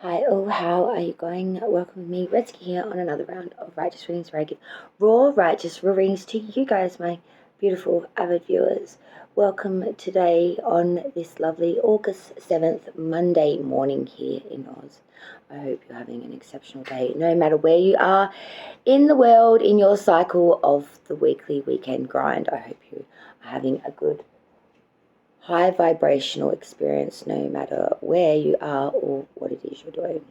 Hi, how are you going? Welcome with me, Redsky here on another round of Righteous Readings where I give raw righteous readings to you guys, my beautiful avid viewers. Welcome today on this lovely August 7th Monday morning here in Oz. I hope you're having an exceptional day, no matter where you are in the world, in your cycle of the weekly weekend grind. I hope you are having a good high vibrational experience no matter where you are or what it is you're doing.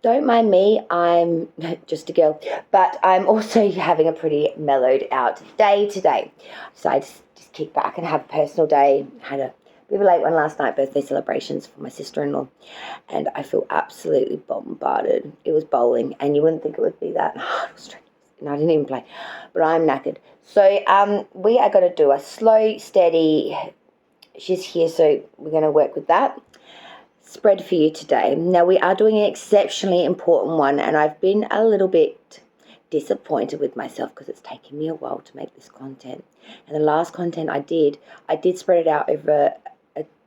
Don't mind me, I'm just a girl, but I'm also having a pretty mellowed out day today. So I just kick back and have a personal day. Had a bit of a late one last night, birthday celebrations for my sister-in-law, and I feel absolutely bombarded. It was bowling, and you wouldn't think it would be that. And I didn't even play, but I'm knackered. So we are going to do a slow, steady, she's here, so we're going to work with that spread for you today. Now, we are doing an exceptionally important one, and I've been a little bit disappointed with myself because it's taken me a while to make this content. And the last content I did spread it out over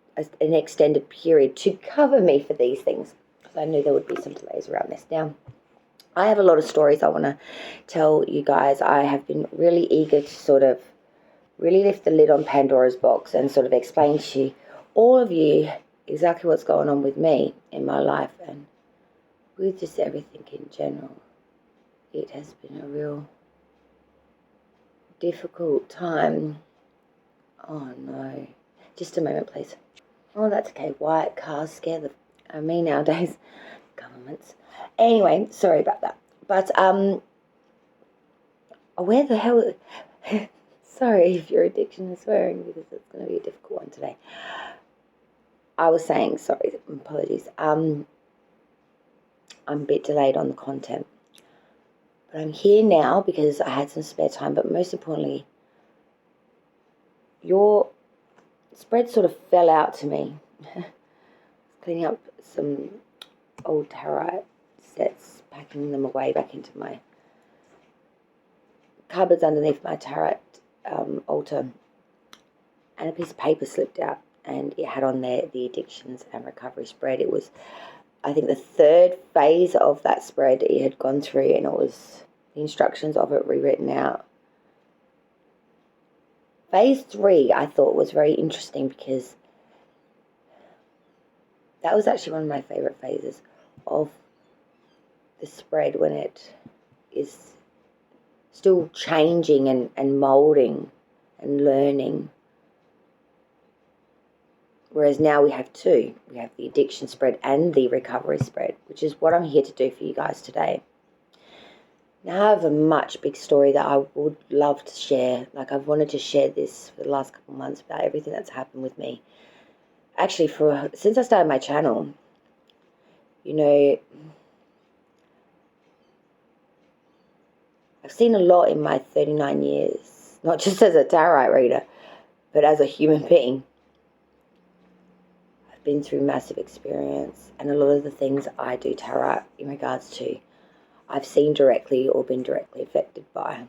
an extended period to cover me for these things, because I knew there would be some delays around this. Now, I have a lot of stories I want to tell you guys. I have been really eager to sort of really lift the lid on Pandora's box and sort of explain to all of you exactly what's going on with me in my life and with just everything in general. It has been a real difficult time. Oh no. Just a moment, please. Oh, that's okay. White cars scare the me nowadays. Governments. Anyway, sorry about that. But where the hell sorry if your addiction is swearing, because it's going to be a difficult one today. I was saying, sorry, apologies. I'm a bit delayed on the content, but I'm here now because I had some spare time. But most importantly, your spread sort of fell out to me. Cleaning up some old tarot sets, packing them away back into my cupboards underneath my tarot altar, and a piece of paper slipped out, and it had on there the addictions and recovery spread. It was, I think, the third phase of that spread it had gone through, and it was the instructions of it rewritten out. Phase 3 I thought was very interesting because that was actually one of my favourite phases of the spread, when it is still changing and moulding and learning. Whereas now we have two. We have the addiction spread and the recovery spread, which is what I'm here to do for you guys today. Now I have a much big story that I would love to share. Like, I've wanted to share this for the last couple of months about everything that's happened with me. Actually, since I started my channel, you know, I've seen a lot in my 39 years, not just as a tarot reader, but as a human being. I've been through massive experience, and a lot of the things I do tarot in regards to, I've seen directly or been directly affected by.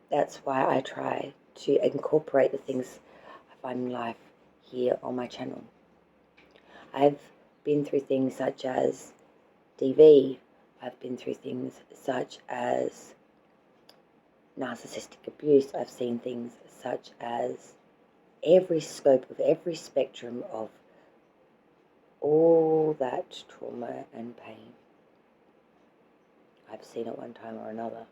That's why I try to incorporate the things I find in life here on my channel. I've been through things such as DV. I've been through things such as narcissistic abuse. I've seen things such as every scope of every spectrum of all that trauma and pain. I've seen it one time or another.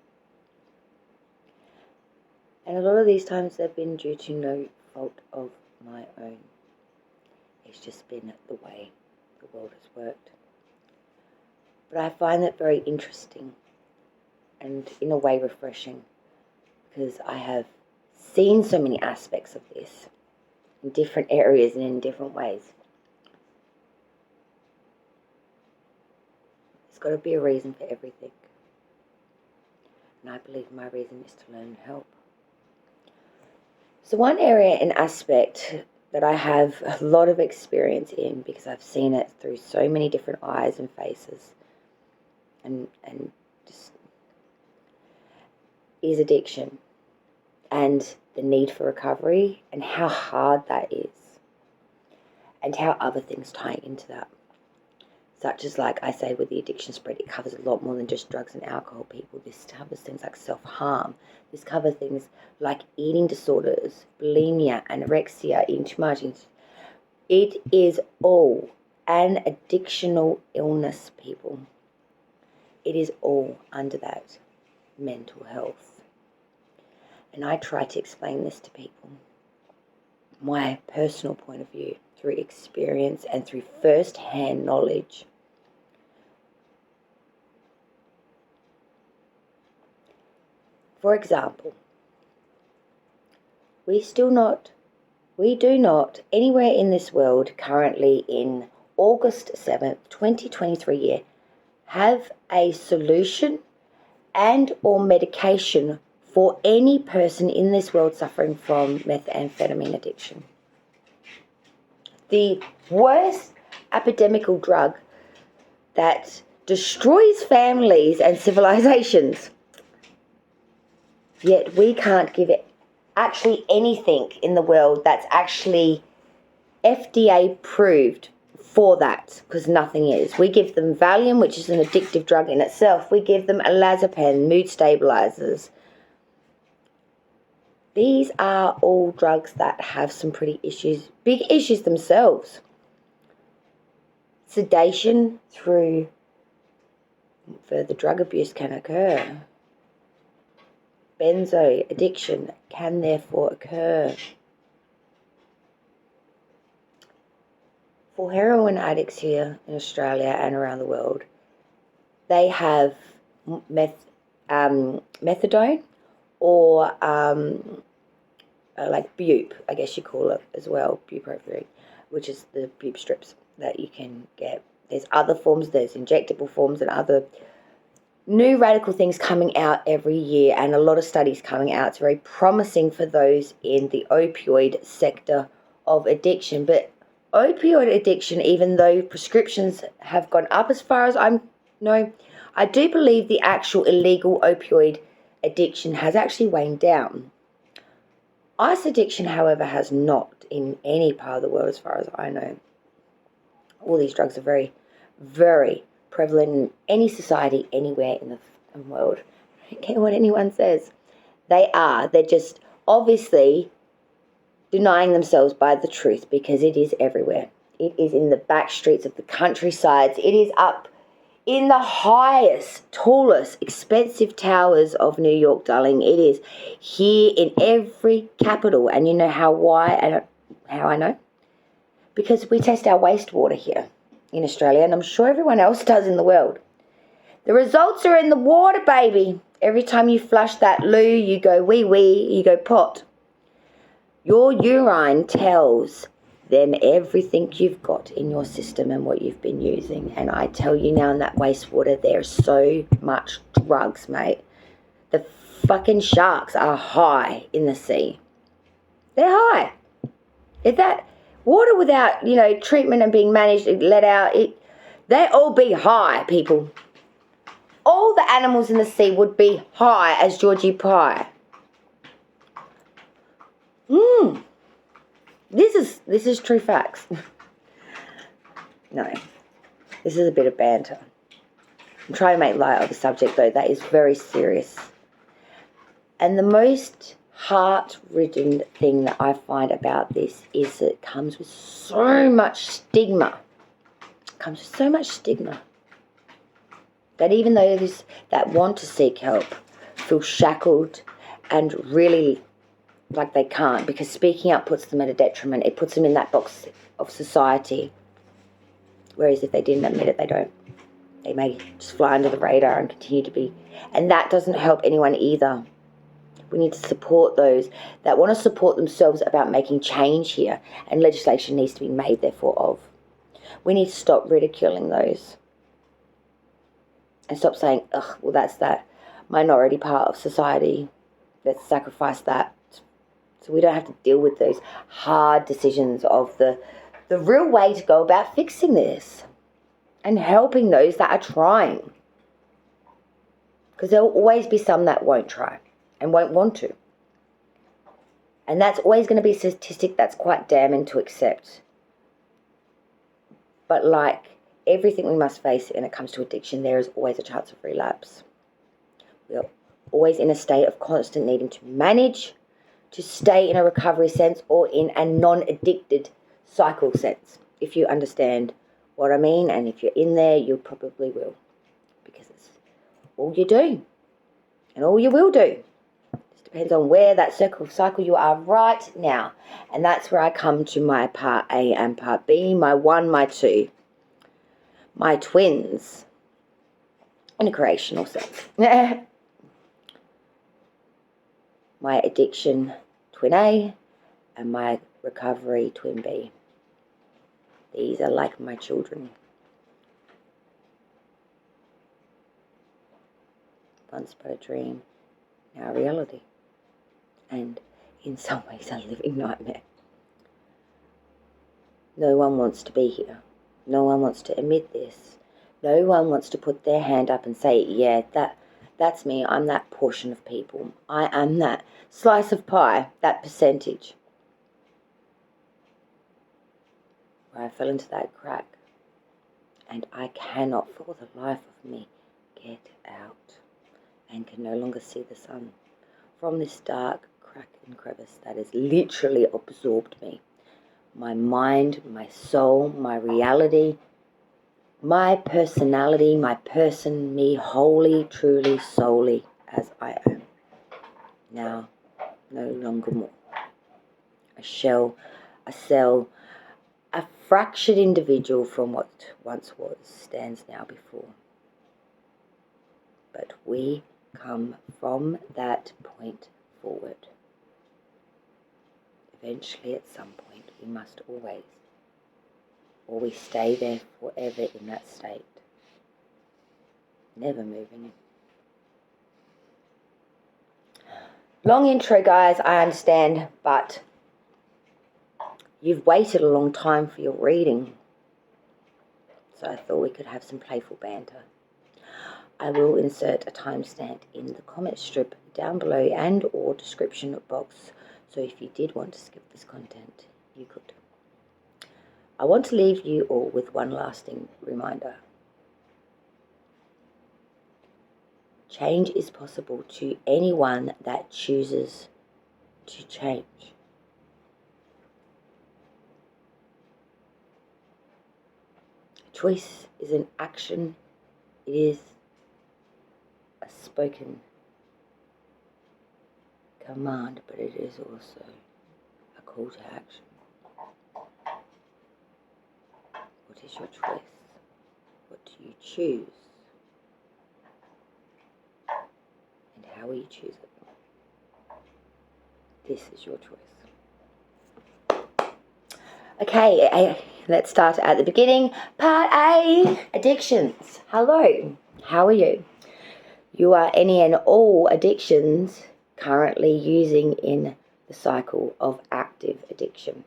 And a lot of these times they've been due to no fault of my own. It's just been the way the world has worked. But I find that very interesting and in a way refreshing, because I have seen so many aspects of this in different areas and in different ways. There's got to be a reason for everything. And I believe my reason is to learn and help. So one area and aspect that I have a lot of experience in, because I've seen it through so many different eyes and faces, and just, is addiction and the need for recovery and how hard that is. and how other things tie into that. Such as, like I say, with the addiction spread, it covers a lot more than just drugs and alcohol, people. This covers things like self-harm. This covers things like eating disorders, bulimia, anorexia, eating too much. It is all an addictional illness, people. It is all under that mental health. And I try to explain this to people, my personal point of view, through experience and through first-hand knowledge. For example, we do not anywhere in this world currently in August 7th, 2023 year, have a solution and or medication for any person in this world suffering from methamphetamine addiction. The worst epidemical drug that destroys families and civilizations. Yet we can't give it actually anything in the world that's actually FDA approved for that, because nothing is. We give them Valium, which is an addictive drug in itself. We give them Olanzapine, mood stabilizers. These are all drugs that have some pretty issues, big issues themselves. Sedation through further drug abuse can occur. Benzo addiction can therefore occur. For heroin addicts here in Australia and around the world, they have methadone or like bupe, I guess you call it as well, bupropion, which is the bupe strips that you can get. There's other forms, there's injectable forms and other new radical things coming out every year, and a lot of studies coming out. It's very promising for those in the opioid sector of addiction. But opioid addiction, even though prescriptions have gone up as far as I know, I do believe the actual illegal opioid addiction has actually waned down. Ice addiction, however, has not in any part of the world as far as I know. All these drugs are very, very prevalent in any society, anywhere in the world. I don't care what anyone says. They're just obviously denying themselves by the truth, because it is everywhere. It is in the back streets of the countrysides. It is up in the highest, tallest, expensive towers of New York, darling. It is here in every capital. And you know how I know? Because we test our wastewater here in Australia, and I'm sure everyone else does in the world. The results are in the water, baby. Every time you flush that loo, you go wee, you go pot. Your urine tells them everything you've got in your system and what you've been using. And I tell you now, in that wastewater, there's so much drugs, mate. The fucking sharks are high in the sea. They're high. If that water without, treatment and being managed, let out, they all be high, people. All the animals in the sea would be high as Georgie Pie. This is true facts. No, this is a bit of banter. I'm trying to make light of the subject, though. That is very serious. And the most heart-ridden thing that I find about this is that it comes with so much stigma. That even those that want to seek help feel shackled and really like they can't, because speaking up puts them at a detriment. It puts them in that box of society. Whereas if they didn't admit it, they don't. They may just fly under the radar and continue to be. And that doesn't help anyone either. We need to support those that want to support themselves about making change here, and legislation needs to be made therefore of. We need to stop ridiculing those and stop saying, well, that's that minority part of society. Let's sacrifice that so we don't have to deal with those hard decisions of the real way to go about fixing this and helping those that are trying. Because there will always be some that won't try and won't want to. And that's always going to be a statistic that's quite damning to accept. But like everything we must face when it comes to addiction, there is always a chance of relapse. We're always in a state of constant needing to manage, to stay in a recovery sense or in a non-addicted cycle sense. If you understand what I mean, and if you're in there, you probably will, because it's all you do and all you will do. Depends on where that cycle you are right now. And that's where I come to my part A and part B, my 1, my 2, my twins, in a creational sense. My addiction, twin A, and my recovery, twin B. These are like my children. Once but a dream, now reality. And in some ways a living nightmare. No one wants to be here. No one wants to admit this. No one wants to put their hand up and say, yeah, that's me. I'm that portion of people. I am that slice of pie, that percentage. Where I fell into that crack. And I cannot, for the life of me, get out. And can no longer see the sun from this dark crack and crevice that has literally absorbed me. My mind, my soul, my reality, my personality, my person, me, wholly, truly, solely as I am. Now, no longer more. A shell, a cell, a fractured individual from what once was, stands now before. But we come from that point forward. Eventually, at some point, we must always, or we stay there forever in that state, never moving. Long intro, guys, I understand, but you've waited a long time for your reading, so I thought we could have some playful banter. I will insert a timestamp in the comment strip down below and or description box, so if you did want to skip this content, you could. I want to leave you all with one lasting reminder. Change is possible to anyone that chooses to change. Choice is an action. It is a spoken command, but it is also a call to action. What is your choice? What do you choose? And how will you choose it? This is your choice. Okay, let's start at the beginning. Part A, addictions. Hello, how are you? You are any and all addictions currently using in the cycle of active addiction.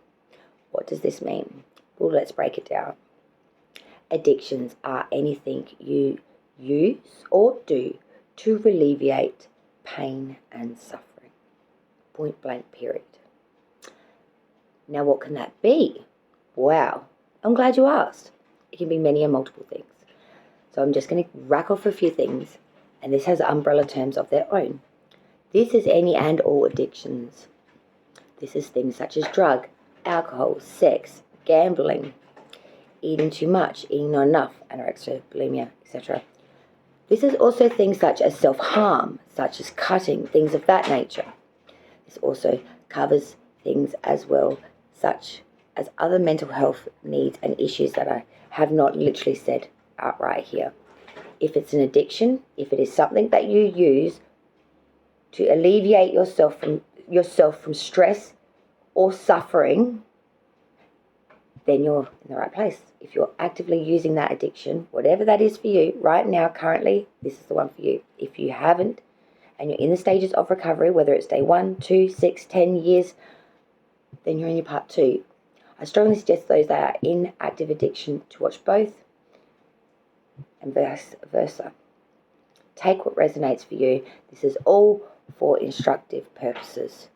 What does this mean? Well, let's break it down. Addictions are anything you use or do to alleviate pain and suffering. Point blank, period. Now, what can that be? Wow, I'm glad you asked. It can be many and multiple things. So I'm just going to rack off a few things, and this has umbrella terms of their own. This is any and all addictions. This is things such as drug, alcohol, sex, gambling, eating too much, eating not enough, anorexia, bulimia, etc. This is also things such as self-harm, such as cutting, things of that nature. This also covers things as well, such as other mental health needs and issues that I have not literally said outright here. If it's an addiction, if it is something that you use to alleviate yourself from stress or suffering, then you're in the right place. If you're actively using that addiction, whatever that is for you right now, currently, this is the one for you. If you haven't, and you're in the stages of recovery, whether it's day 1, 2, 6, 10 years, then you're in your part 2. I strongly suggest those that are in active addiction to watch both, and vice versa. Take what resonates for you. This is all for instructive purposes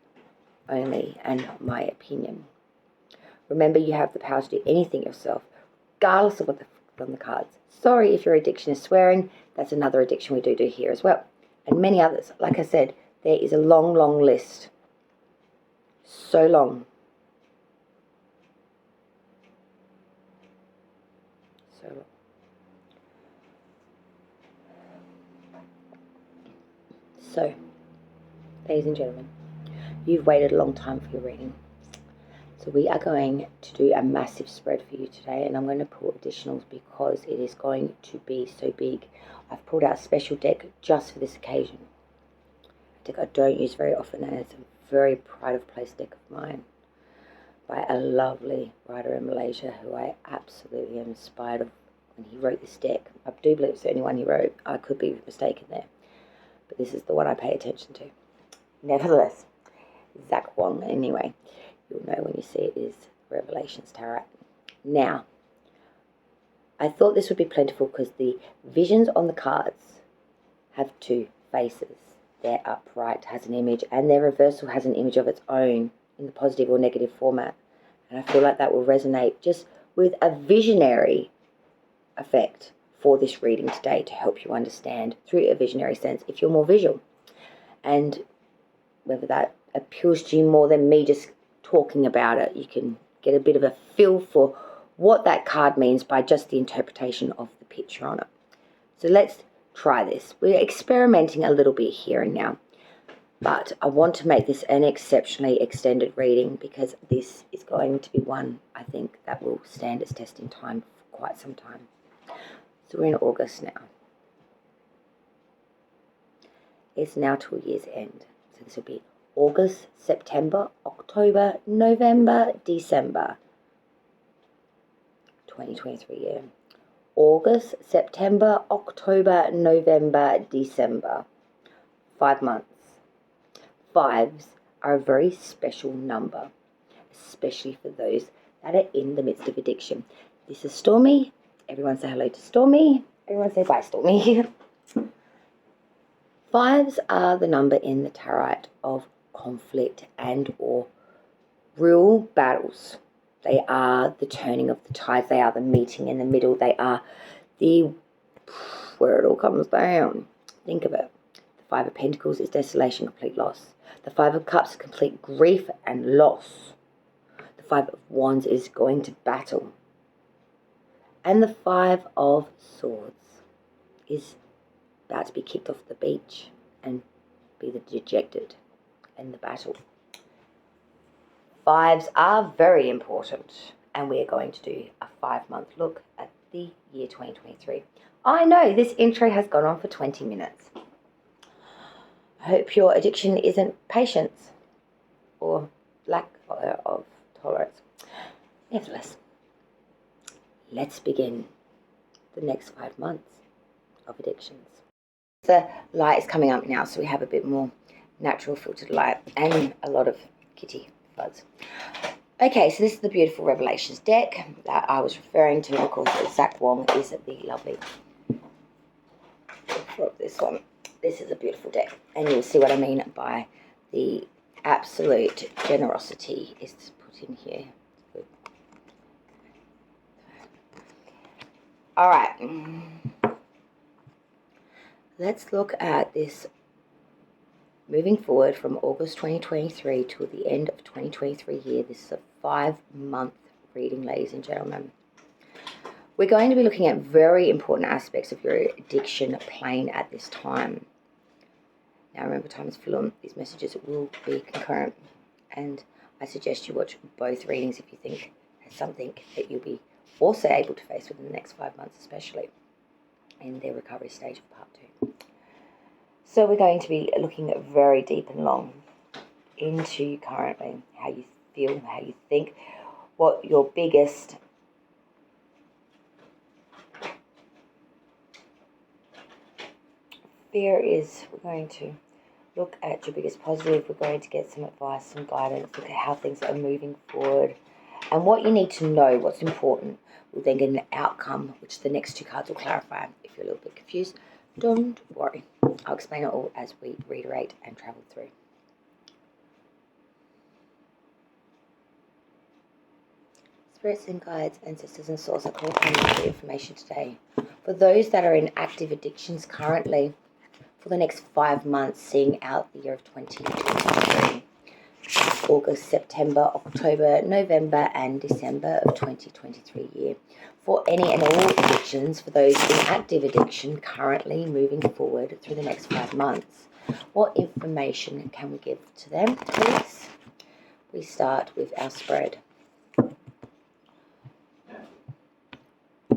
only, and my opinion. Remember, you have the power to do anything yourself. regardless of what's on the cards. Sorry if your addiction is swearing. That's another addiction we do here as well. And many others. Like I said, there is a long, long list. So long. So long. So, ladies and gentlemen, you've waited a long time for your reading. So we are going to do a massive spread for you today, and I'm going to pull additionals because it is going to be so big. I've pulled out a special deck just for this occasion. A deck I don't use very often, and it's a very pride of place deck of mine by a lovely writer in Malaysia who I absolutely am inspired of when he wrote this deck. I do believe it's the only one he wrote. I could be mistaken there, but this is the one I pay attention to. Nevertheless, Zach Wong, anyway. You'll know when you see it is Revelations Tarot. Now, I thought this would be plentiful because the visions on the cards have two faces. Their upright has an image and their reversal has an image of its own in the positive or negative format. And I feel like that will resonate just with a visionary effect for this reading today to help you understand through a visionary sense if you're more visual. And whether that appeals to you more than me just talking about it, you can get a bit of a feel for what that card means by just the interpretation of the picture on it. So let's try this. We're experimenting a little bit here and now, but I want to make this an exceptionally extended reading because this is going to be one I think that will stand its test in time for quite some time. So we're in August now. It's now till year's end. So this will be August, September, October, November, December 2023 year. August, September, October, November, December. 5 months. Fives are a very special number, especially for those that are in the midst of addiction. This is Stormy. Everyone say hello to Stormy. Everyone say bye, Stormy. Fives are the number in the tarot of conflict and or real battles. They are the turning of the tides. They are the meeting in the middle. They are the where it all comes down. Think of it. The Five of Pentacles is desolation, complete loss. The Five of Cups is complete grief and loss. The Five of Wands is going to battle. And the Five of Swords is about to be kicked off the beach and be the dejected in the battle. Fives are very important, and we are going to do a 5-month look at the year 2023. I know this intro has gone on for 20 minutes. I hope your addiction isn't patience or lack of tolerance. Nevertheless, let's begin the next 5 months of addictions. The light is coming up now, so we have a bit more natural filtered light and a lot of kitty fuzz. Okay, so this is the beautiful Revelations deck that I was referring to, and of course Zach Wong is the lovely for this one. This is a beautiful deck, and you'll see what I mean by the absolute generosity is put in here. Good. All right. Let's look at this moving forward from August 2023 to the end of 2023 year. This is a 5-month reading, ladies and gentlemen. We're going to be looking at very important aspects of your addiction plane at this time. Now remember, time is full. These messages will be concurrent, and I suggest you watch both readings if you think there's something that you'll be also able to face within the next 5 months, especially in the recovery stage of part 2. So we're going to be looking very deep and long into you currently, how you feel, how you think, what your biggest fear is. We're going to look at your biggest positive. We're going to get some advice, some guidance, look at how things are moving forward and what you need to know, what's important. We'll then get an outcome, which the next 2 cards will clarify. If you're a little bit confused, don't worry. I'll explain it all as we reiterate and travel through. Spirits and guides, ancestors and source, I call upon you for information today. For those that are in active addictions currently, for the next 5 months, seeing out the year of 2023, August, September, October, November and December of 2023 year. For any and all addictions, for those in active addiction currently moving forward through the next 5 months, what information can we give to them, please? We start with our spread.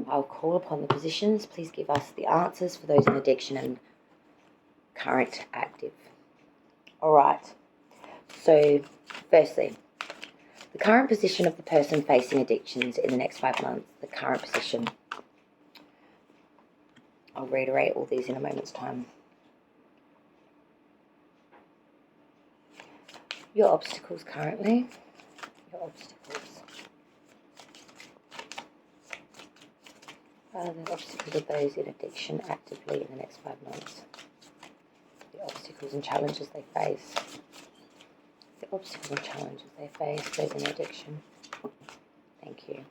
I'll call upon the positions. Please give us the answers for those in addiction and current active. All right. So, firstly, the current position of the person facing addictions in the next 5 months. The current position. I'll reiterate all these in a moment's time. Your obstacles currently. Your obstacles. The obstacles of those in addiction actively in the next 5 months. The obstacles and challenges they face. The obstacles and challenges they face, those in addiction. Thank you.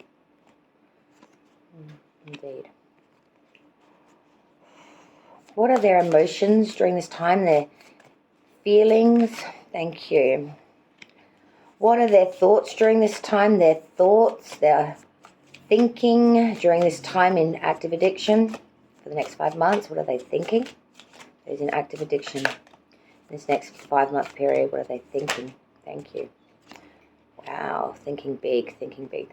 Indeed. What are their emotions during this time? Their feelings? Thank you. What are their thoughts during this time? Their thoughts, their thinking during this time in active addiction for the next 5 months. What are they thinking? Those in active addiction in this next 5 month period, what are they thinking? Thank you. Wow, thinking big, thinking big.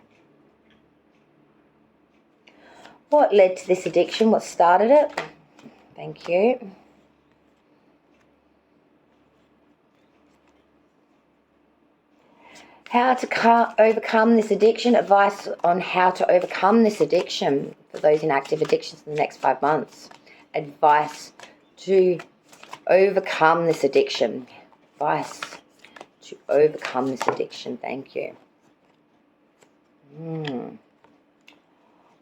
What led to this addiction? What started it? Thank you. How to overcome this addiction. Advice on how to overcome this addiction for those in active addictions in the next 5 months. Advice to overcome this addiction. Advice to overcome this addiction. Thank you.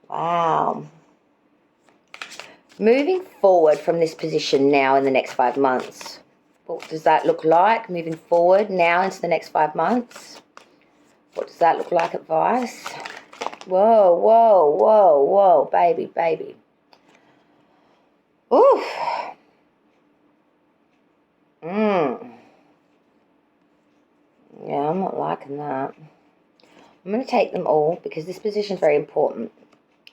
Wow. Moving forward from this position now in the next 5 months. What does that look like? Moving forward now into the next 5 months. What does that look like? Advice? Whoa, whoa, whoa, whoa, baby, baby. Oof. Yeah, I'm not liking that. I'm going to take them all because this position is very important.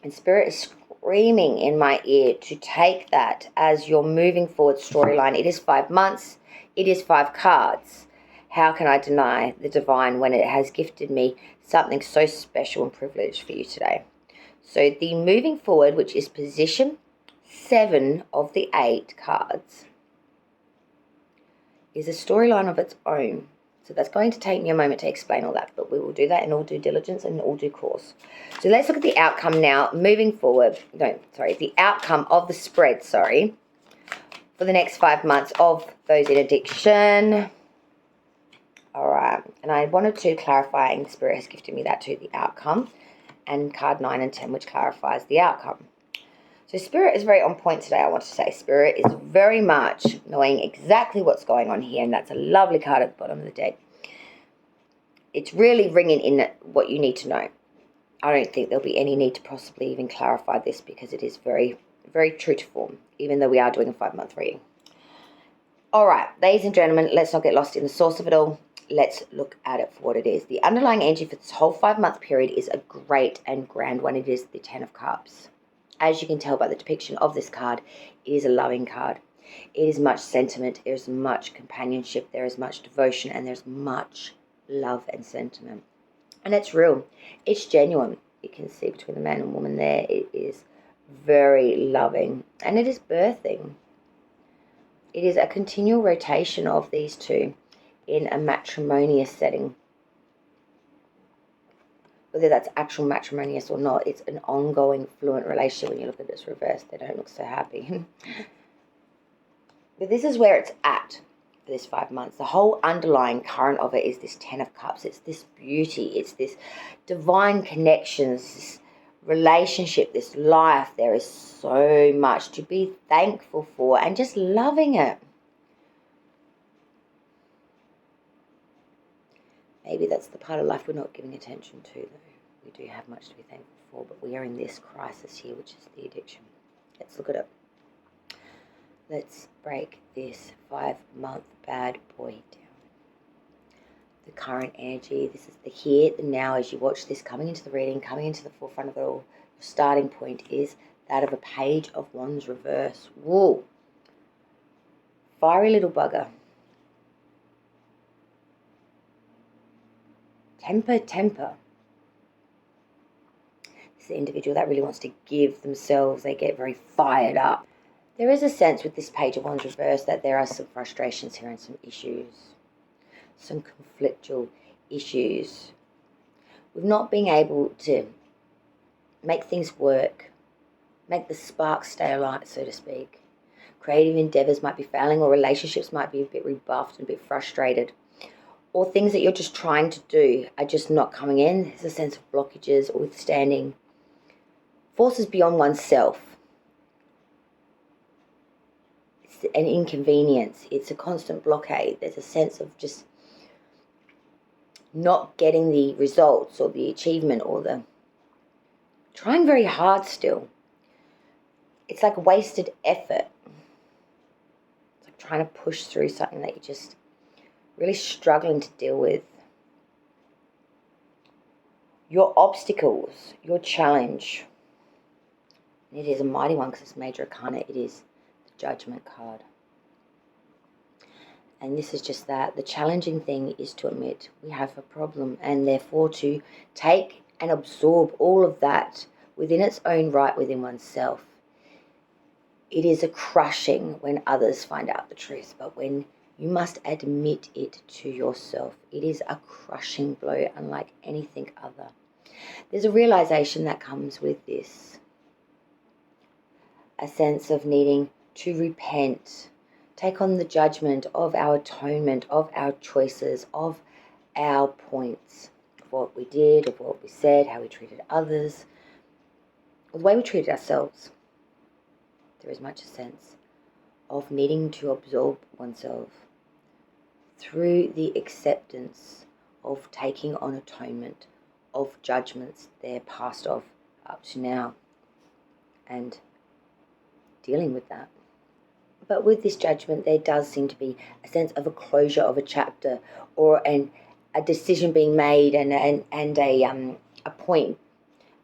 And Spirit is screaming in my ear to take that as your moving forward storyline. It is 5 months. It is 5 cards. How can I deny the divine when it has gifted me something so special and privileged for you today? So the moving forward, which is position 7 of the 8 cards, is a storyline of its own. So that's going to take me a moment to explain all that, but we will do that in all due diligence and all due course. So let's look at the outcome now, moving forward. The outcome of the spread, for the next 5 months of those in addiction. All right, and I wanted to clarify, and Spirit has gifted me that too, the outcome, and card 9 and 10, which clarifies the outcome. So Spirit is very on point today, I want to say. Spirit is very much knowing exactly what's going on here, and that's a lovely card at the bottom of the deck. It's really ringing in what you need to know. I don't think there'll be any need to possibly even clarify this because it is very, very true to form, even though we are doing a 5 month reading. All right, ladies and gentlemen, let's not get lost in the source of it all. Let's look at it for what it is. The underlying energy for this whole 5 month period is a great and grand one. It is the 10 of Cups. As you can tell by the depiction of this card, it is a loving card. It is much sentiment, there is much companionship, there is much devotion, and there's much love and sentiment. And it's real. It's genuine. You can see between the man and woman there, it is very loving. And it is birthing. It is a continual rotation of these two in a matrimonious setting. Whether that's actual matrimonious or not, it's an ongoing fluent relationship. When you look at this reverse, they don't look so happy. But this is where it's at for this 5 months. The whole underlying current of it is this 10 of Cups. It's this beauty. It's this divine connections, this relationship, this life. There is so much to be thankful for and just loving it. Maybe that's the part of life we're not giving attention to, though. We do have much to be thankful for, but we are in this crisis here, which is the addiction. Let's look at it. Let's break this 5-month bad boy down. The current energy, this is the here, the now, as you watch this coming into the reading, coming into the forefront of it all. Your starting point is that of a Page of Wands reverse. Whoa. Fiery little bugger. Temper. This is the individual that really wants to give themselves. They get very fired up. There is a sense with this Page of Wands reverse that there are some frustrations here and some issues. Some conflictual issues. With not being able to make things work. Make the spark stay alight, so to speak. Creative endeavours might be failing, or relationships might be a bit rebuffed and a bit frustrated. Or things that you're just trying to do are just not coming in. There's a sense of blockages or withstanding forces beyond oneself. It's an inconvenience. It's a constant blockade. There's a sense of just not getting the results or the achievement or the trying very hard still. It's like wasted effort. It's like trying to push through something that you're just really struggling to deal with. Your obstacles, your challenge. It is a mighty one because it's major arcana. It is the Judgment card. And this is just that. The challenging thing is to admit we have a problem, and therefore to take and absorb all of that within its own right within oneself. It is a crushing when others find out the truth, but when you must admit it to yourself, it is a crushing blow unlike anything other. There's a realization that comes with this. A sense of needing to repent, take on the judgment of our atonement, of our choices, of our points, of what we did, of what we said, how we treated others, or the way we treated ourselves. There is much a sense of needing to absorb oneself through the acceptance of taking on atonement, of judgments there past off up to now, and dealing with that. But with this judgment, there does seem to be a sense of a closure of a chapter, or a decision being made, and a point,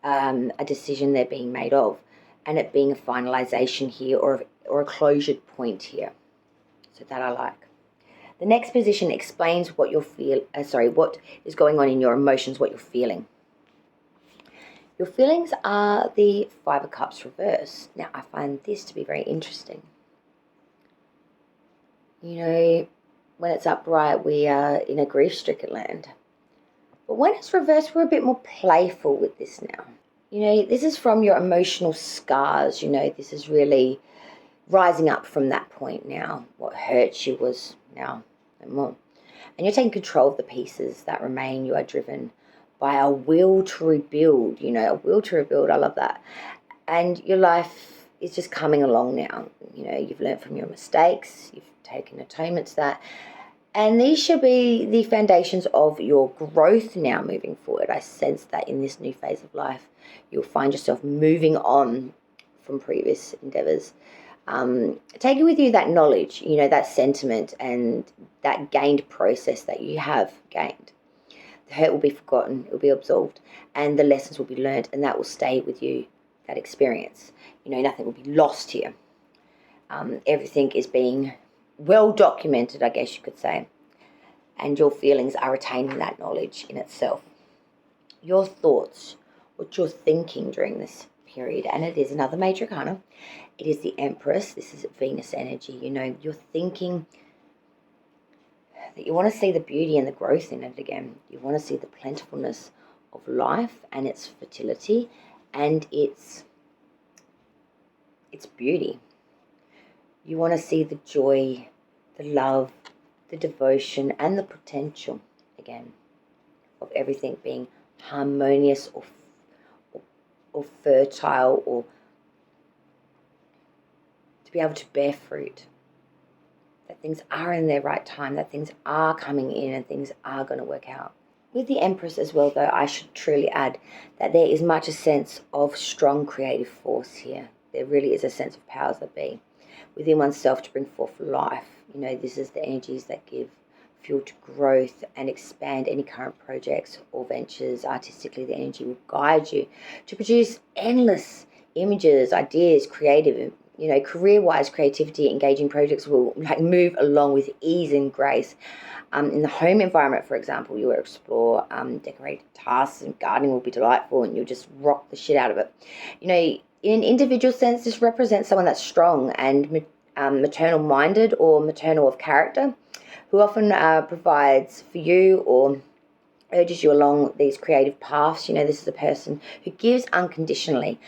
a decision there being made of, and it being a finalization here, or a closure point here. So that I like. The next position explains what what is going on in your emotions, what you're feeling. Your feelings are the Five of Cups reverse. Now, I find this to be very interesting. You know, when it's upright, we are in a grief-stricken land. But when it's reversed, we're a bit more playful with this now. You know, this is from your emotional scars. You know, this is really rising up from that point now. What hurt you was now no more. And you're taking control of the pieces that remain. You are driven by a will to rebuild. You know, a will to rebuild. I love that. And your life is just coming along now. You know, you've learned from your mistakes. You've taken atonement to that. And these should be the foundations of your growth now moving forward. I sense that in this new phase of life, you'll find yourself moving on from previous endeavors. Taking with you that knowledge, you know, that sentiment and that gained process that you have gained. The hurt will be forgotten, it will be absolved, and the lessons will be learned, and that will stay with you, that experience. You know, nothing will be lost here. Everything is being well documented, I guess you could say, and your feelings are retaining that knowledge in itself. Your thoughts, what you're thinking during this period, and it is another major arcana. It is the Empress. This is Venus energy. You know, you're thinking that you want to see the beauty and the growth in it again. You want to see the plentifulness of life and its fertility and its beauty. You want to see the joy, the love, the devotion, and the potential, again, of everything being harmonious or fertile, or to be able to bear fruit. That things are in their right time, that things are coming in and things are going to work out. With the Empress as well, though, I should truly add that there is much a sense of strong creative force here. There really is a sense of powers that be within oneself to bring forth life. This is the energies that give fuel to growth and expand any current projects or ventures. Artistically, the energy will guide you to produce endless images, ideas, creative, career-wise creativity, engaging projects will move along with ease and grace. In the home environment, for example, you will explore decorated tasks, and gardening will be delightful, and you'll just rock the shit out of it. In an individual sense, this represents someone that's strong and maternal-minded or maternal of character, who often provides for you or urges you along these creative paths. This is a person who gives unconditionally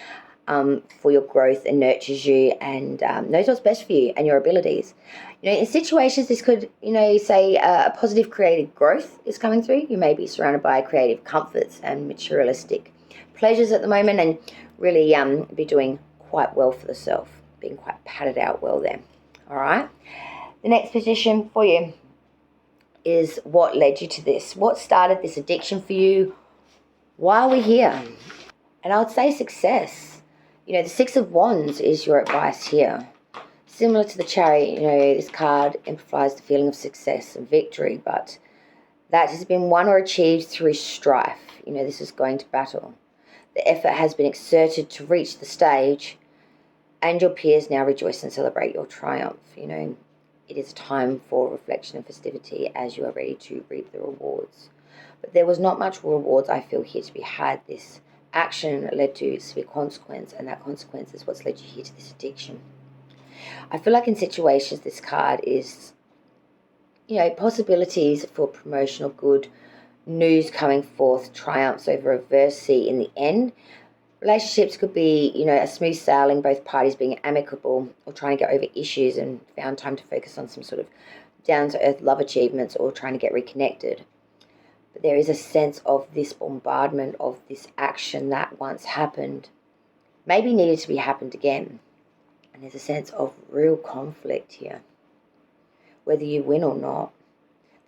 for your growth and nurtures you and knows what's best for you and your abilities. In situations, this could, say a positive creative growth is coming through. You may be surrounded by creative comforts and materialistic pleasures at the moment, and really be doing quite well for the self, being quite padded out well there. All right. The next position for you is what led you to this. What started this addiction for you? Why are we here? And I would say success. The Six of Wands is your advice here. Similar to the Chariot, this card implies the feeling of success and victory, but that has been won or achieved through strife. This is going to battle. The effort has been exerted to reach the stage, and your peers now rejoice and celebrate your triumph. It is time for reflection and festivity as you are ready to reap the rewards. But there was not much rewards, I feel, here to be had. This action led to severe consequence, and that consequence is what's led you here to this addiction. I feel like in situations, this card is, possibilities for promotion of good news coming forth, triumphs over adversity in the end. Relationships could be, a smooth sailing, both parties being amicable or trying to get over issues and found time to focus on some sort of down-to-earth love achievements or trying to get reconnected. But there is a sense of this bombardment of this action that once happened, maybe needed to be happened again. And there's a sense of real conflict here, whether you win or not.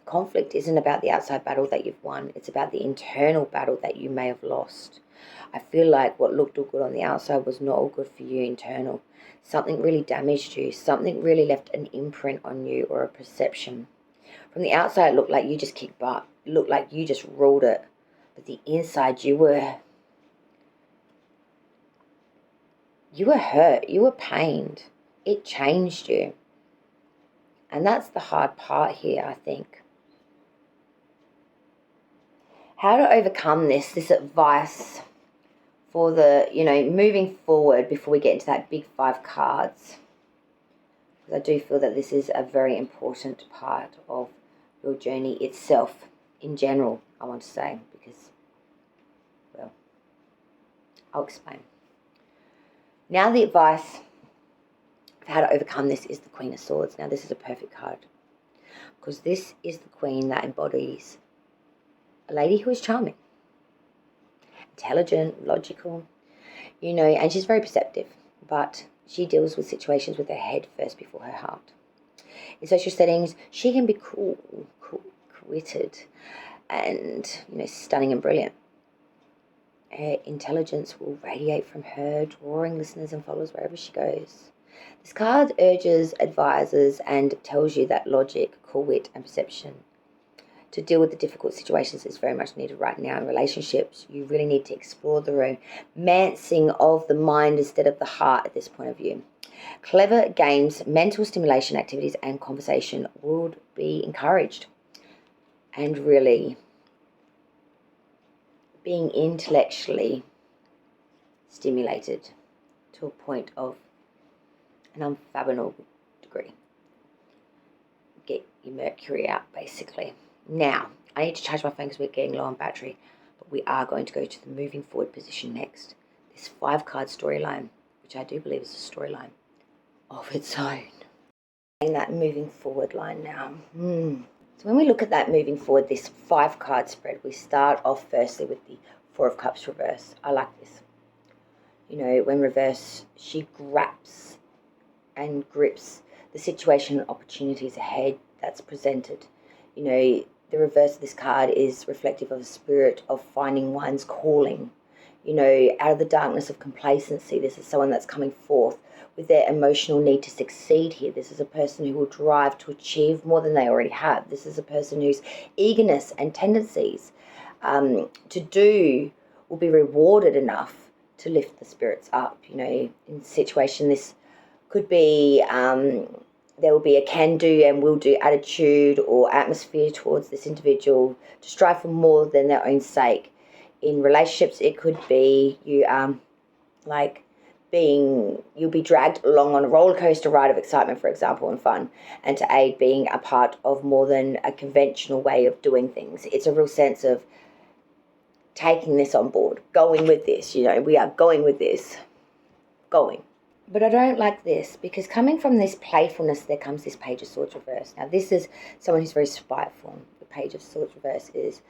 The conflict isn't about the outside battle that you've won. It's about the internal battle that you may have lost. I feel like what looked all good on the outside was not all good for you internal. Something really damaged you. Something really left an imprint on you or a perception. From the outside, it looked like you just kicked butt. It looked like you just ruled it. But the inside, you were hurt. You were pained. It changed you. And that's the hard part here, I think. How to overcome this advice for the, moving forward before we get into that big 5 cards. Because I do feel that this is a very important part of your journey itself in general, I want to say, because, well, I'll explain. Now the advice of how to overcome this is the Queen of Swords. Now this is a perfect card because this is the Queen that embodies a lady who is charming, intelligent, logical, and she's very perceptive, but she deals with situations with her head first before her heart. In social settings, she can be cool, witted, and, stunning and brilliant. Her intelligence will radiate from her, drawing listeners and followers wherever she goes. This card urges, advises, and tells you that logic, cool wit, and perception to deal with the difficult situations is very much needed right now in relationships. You really need to explore the romancing of the mind instead of the heart at this point of view. Clever games, mental stimulation activities, and conversation would be encouraged. And really being intellectually stimulated to a point of an unfathomable degree. Get your Mercury out, basically. Now, I need to charge my phone because we're getting low on battery, but we are going to go to the moving forward position next. This 5-card storyline, which I do believe is a storyline of its own. That moving forward line now. So when we look at that moving forward, this 5-card spread, we start off firstly with the 4 of Cups reverse. I like this. When reverse, she grasps and grips the situation and opportunities ahead that's presented. the reverse of this card is reflective of a spirit of finding one's calling. You know, out of the darkness of complacency, this is someone that's coming forth with their emotional need to succeed here. This is a person who will drive to achieve more than they already have. This is a person whose eagerness and tendencies to do will be rewarded enough to lift the spirits up. You know, in situation, this could be there will be a can-do and will-do attitude or atmosphere towards this individual to strive for more than their own sake. In relationships, it could be you'll be dragged along on a roller coaster ride of excitement, for example, and fun, and to aid being a part of more than a conventional way of doing things. It's a real sense of taking this on board, going with this. You know, we are going with this, going. But I don't like this, because coming from this playfulness, there comes this Page of Swords reverse. Now, this is someone who's very spiteful. The Page of Swords reverse is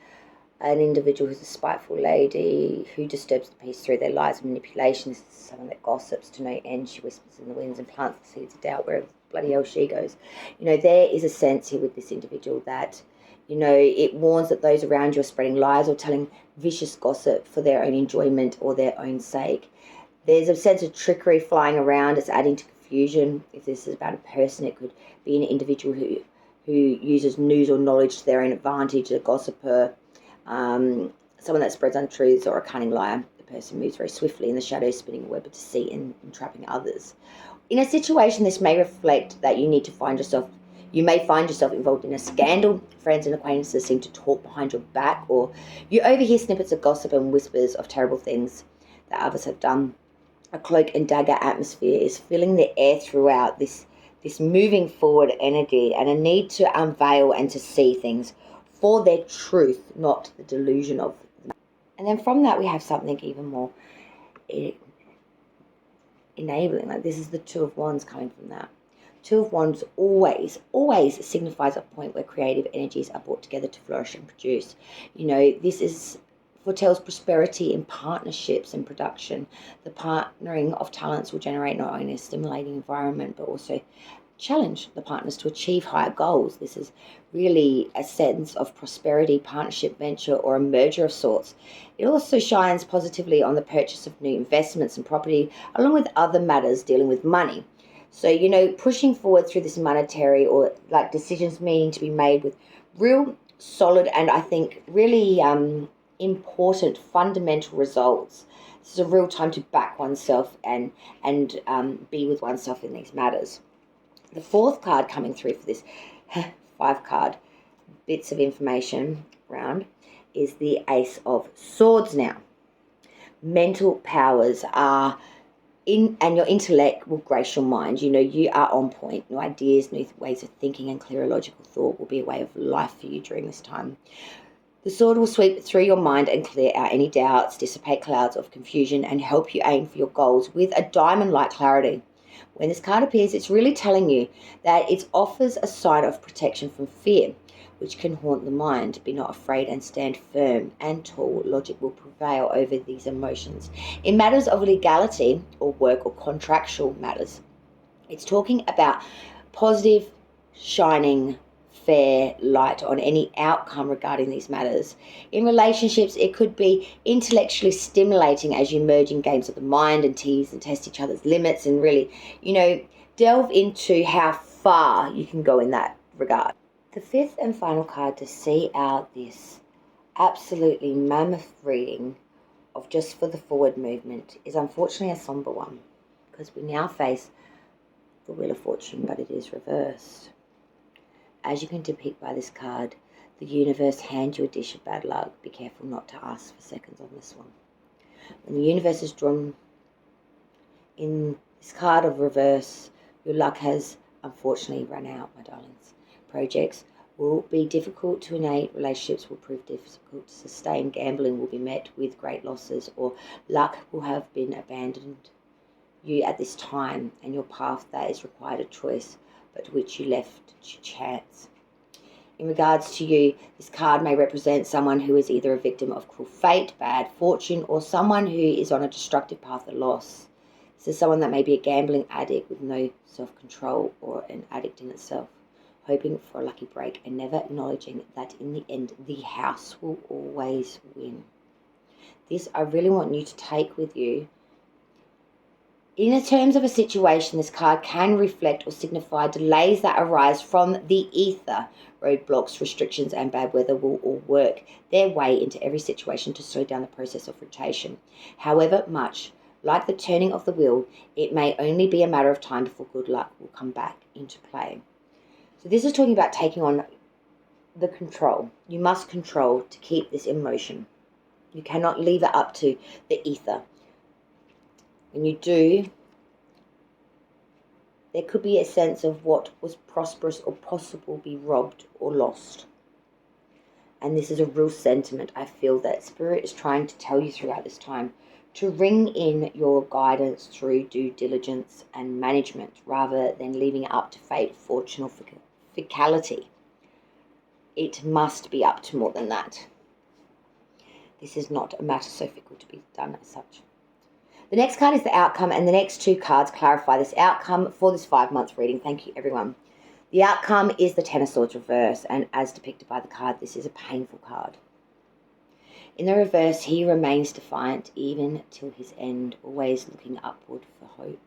an individual who's a spiteful lady who disturbs the peace through their lies and manipulations. This is someone that gossips to no end. She whispers in the winds and plants the seeds of doubt wherever bloody hell she goes. You know, there is a sense here with this individual that, you know, it warns that those around you are spreading lies or telling vicious gossip for their own enjoyment or their own sake. There's a sense of trickery flying around. It's adding to confusion. If this is about a person, it could be an individual who uses news or knowledge to their own advantage, a gossiper, someone that spreads untruths, or a cunning liar. The person moves very swiftly in the shadows, spinning a web of deceit and entrapping others. In a situation, this may reflect that you may find yourself involved in a scandal. Friends and acquaintances seem to talk behind your back, or you overhear snippets of gossip and whispers of terrible things that others have done. A cloak and dagger atmosphere is filling the air throughout this moving forward energy, and a need to unveil and to see things for their truth, not the delusion of them. And then from that, we have something even more enabling. Like, this is the Two of Wands coming from that. Two of Wands always signifies a point where creative energies are brought together to flourish and produce. You know, this foretells prosperity in partnerships and production. The partnering of talents will generate not only a stimulating environment, but also challenge the partners to achieve higher goals. This is really a sense of prosperity, partnership, venture, or a merger of sorts. It also shines positively on the purchase of new investments and property, along with other matters dealing with money. So, you know, pushing forward through this monetary or like decisions needing to be made with real solid and I think really important fundamental results. This is a real time to back oneself and be with oneself in these matters. The fourth card coming through for this 5 card bits of information round is the Ace of Swords. Now, mental powers are and your intellect will grace your mind. You know, you are on point. New ideas, new ways of thinking, and clearer logical thought will be a way of life for you during this time. The sword will sweep through your mind and clear out any doubts, dissipate clouds of confusion, and help you aim for your goals with a diamond-like clarity. When this card appears, it's really telling you that it offers a sign of protection from fear, which can haunt the mind. Be not afraid and stand firm and tall. Logic will prevail over these emotions. In matters of legality or work or contractual matters, it's talking about positive, shining, fair light on any outcome regarding these matters. In relationships, it could be intellectually stimulating as you merge in games of the mind and tease and test each other's limits and really, you know, delve into how far you can go in that regard. The 5th and final card to see out this absolutely mammoth reading of just for the forward movement is unfortunately a somber one, because we now face the Wheel of Fortune, but it is reversed. As you can depict by this card, the universe hands you a dish of bad luck. Be careful not to ask for seconds on this one. When the universe is drawn in this card of reverse, your luck has unfortunately run out, my darlings. Projects will be difficult to innate, relationships will prove difficult to sustain, gambling will be met with great losses, or luck will have been abandoned you at this time, and your path that is required a choice, but to which you left to chance. In regards to you, this card may represent someone who is either a victim of cruel fate, bad fortune, or someone who is on a destructive path of loss. This is someone that may be a gambling addict with no self-control or an addict in itself. hoping for a lucky break and never acknowledging that in the end, the house will always win. This I really want you to take with you. In terms of a situation, this card can reflect or signify delays that arise from the ether. Roadblocks, restrictions, and bad weather will all work their way into every situation to slow down the process of rotation. However much, like the turning of the wheel, it may only be a matter of time before good luck will come back into play. So this is talking about taking on the control. You must control to keep this in motion. You cannot leave it up to the ether. When you do, there could be a sense of what was prosperous or possible be robbed or lost. And this is a real sentiment I feel that Spirit is trying to tell you throughout this time, to ring in your guidance through due diligence and management rather than leaving it up to fate, fortune, or fatality. It must be up to more than that. This is not a matter so fickle to be done as such. The next card is the outcome, and the next two cards clarify this outcome for this 5 month reading. Thank you, everyone. The outcome is the Ten of Swords reverse, and as depicted by the card, this is a painful card. In the reverse, he remains defiant even till his end, always looking upward for hope.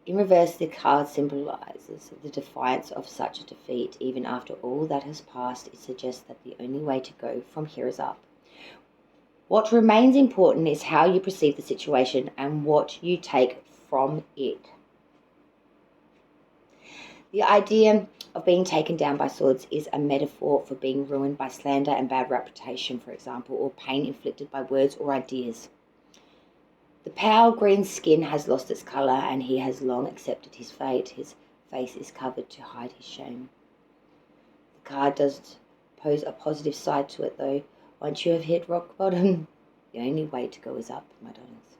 In reverse, the card symbolizes the defiance of such a defeat. Even after all that has passed, it suggests that the only way to go from here is up. What remains important is how you perceive the situation and what you take from it. The idea of being taken down by swords is a metaphor for being ruined by slander and bad reputation, for example, or pain inflicted by words or ideas. The pale green skin has lost its colour and he has long accepted his fate. His face is covered to hide his shame. The card does pose a positive side to it though. Once you have hit rock bottom, the only way to go is up, my darlings.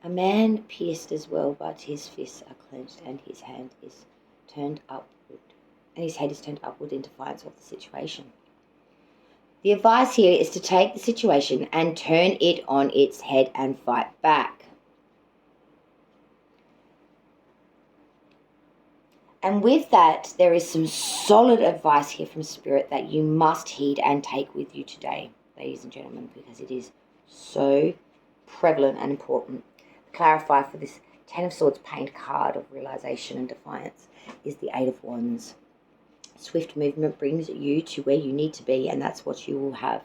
A man pierced as well, but his fists are clenched and his hand is turned upward, and his head is turned upward in defiance of the situation. The advice here is to take the situation and turn it on its head and fight back. And with that, there is some solid advice here from Spirit that you must heed and take with you today, ladies and gentlemen, because it is so prevalent and important. The clarifier for this Ten of Swords pained card of realization and defiance is the Eight of Wands. Swift movement brings you to where you need to be, and that's what you will have.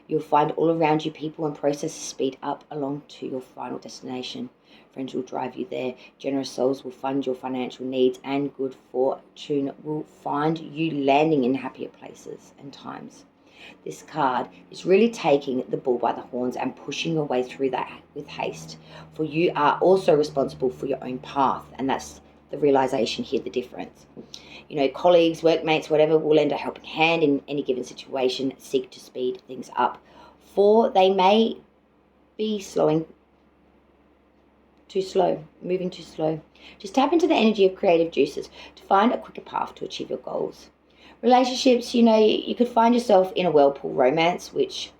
You'll find all around you people and processes speed up along to your final destination. Friends will drive you there. Generous souls will fund your financial needs, and good fortune will find you landing in happier places and times. This card is really taking the bull by the horns and pushing your way through that with haste. For you are also responsible for your own path, and that's the realization here, the difference. You know, colleagues, workmates, whatever, will lend a helping hand in any given situation, seek to speed things up. For they may be moving too slow. Just tap into the energy of creative juices to find a quicker path to achieve your goals. Relationships, you know, you could find yourself in a whirlpool romance, which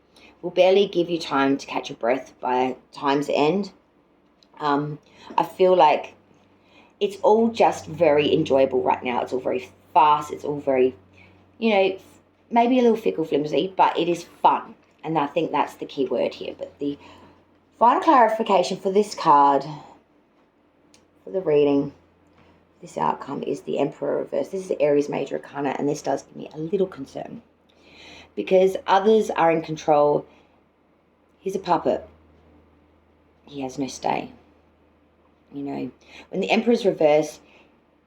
will barely give you time to catch your breath by time's end. I feel like it's all just very enjoyable right now. It's all very fast. It's all very, you know, maybe a little fickle flimsy, but it is fun. And I think that's the key word here. But the final clarification for this card, for the reading, this outcome is the Emperor reverse. This is the Aries Major Arcana, and this does give me a little concern. Because others are in control. He's a puppet. He has no stay. You know, when the Emperor's reverse,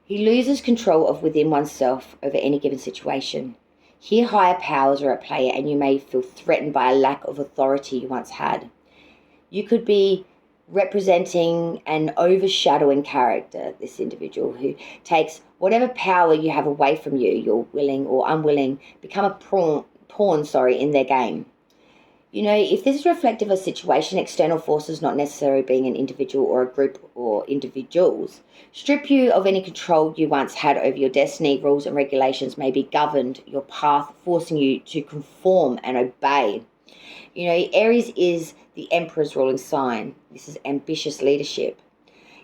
he loses control of within oneself over any given situation. Here, higher powers are at play, and you may feel threatened by a lack of authority you once had. You could be representing an overshadowing character, this individual who takes whatever power you have away from you, you're willing or unwilling, become a pawn in their game. You know, if this is reflective of a situation, external forces, not necessarily being an individual or a group or individuals, strip you of any control you once had over your destiny. Rules and regulations may be governed your path, forcing you to conform and obey. You know, Aries is the Emperor's ruling sign. This is ambitious leadership.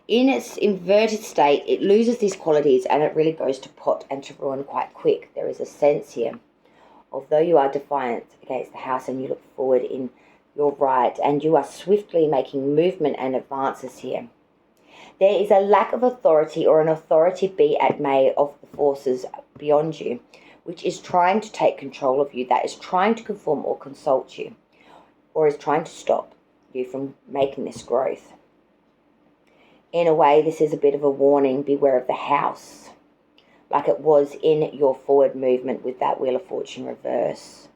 In its inverted state, it loses these qualities and it really goes to pot and to ruin quite quick. There is a sense here, although you are defiant against the house and you look forward in your right and you are swiftly making movement and advances here, there is a lack of authority or an authority be at may of the forces beyond you, which is trying to take control of you, that is trying to conform or consult you, or is trying to stop you from making this growth. In a way, this is a bit of a warning, beware of the house, like it was in your forward movement with that Wheel of Fortune reverse.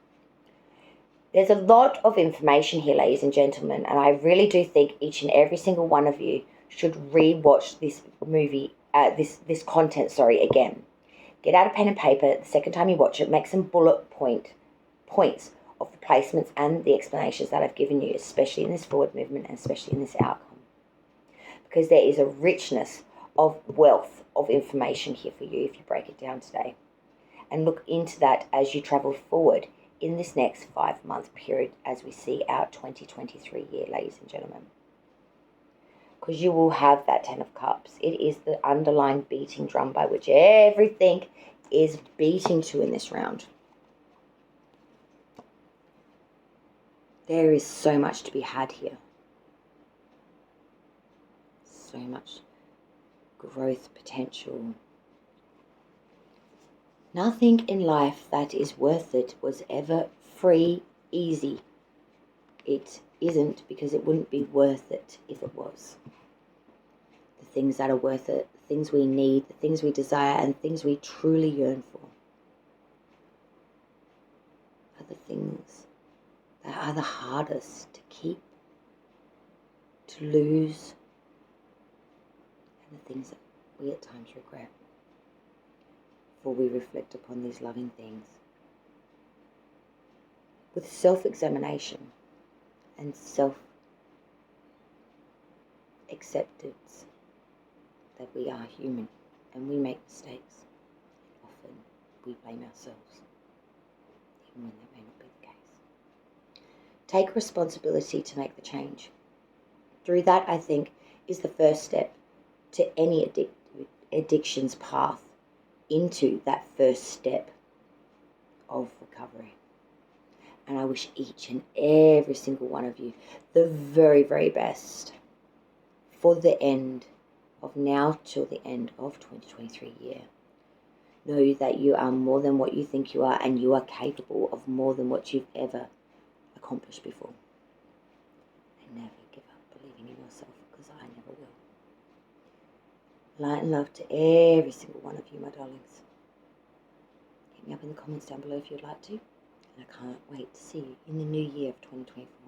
There's a lot of information here, ladies and gentlemen, and I really do think each and every single one of you should re-watch this movie, this content, again. Get out a pen and paper the second time you watch it, make some bullet points of the placements and the explanations that I've given you, especially in this forward movement and especially in this outcome. Because there is a richness of wealth of information here for you if you break it down today. And look into that as you travel forward in this next 5-month period as we see our 2023 year, ladies and gentlemen. Because you will have that 10 of Cups. It is the underlying beating drum by which everything is beating to in this round. There is so much to be had here. So much growth potential. Nothing in life that is worth it was ever free, easy. It isn't, because it wouldn't be worth it if it was. The things that are worth it, the things we need, the things we desire, and the things we truly yearn for are the things that are the hardest to keep, to lose, and the things that we at times regret. For we reflect upon these loving things with self-examination and self-acceptance that we are human and we make mistakes. Often we blame ourselves, even when that may not be the case. Take responsibility to make the change. Through that, I think, is the first step to any addiction's path into that first step of recovery. And I wish each and every single one of you the very, very best for the end of now till the end of 2023 year. Know that you are more than what you think you are, and you are capable of more than what you've ever accomplished before. And never give up believing in yourself, because I never will. Light and love to every single one of you, my darlings. Hit me up in the comments down below if you'd like to. And I can't wait to see you in the new year of 2024.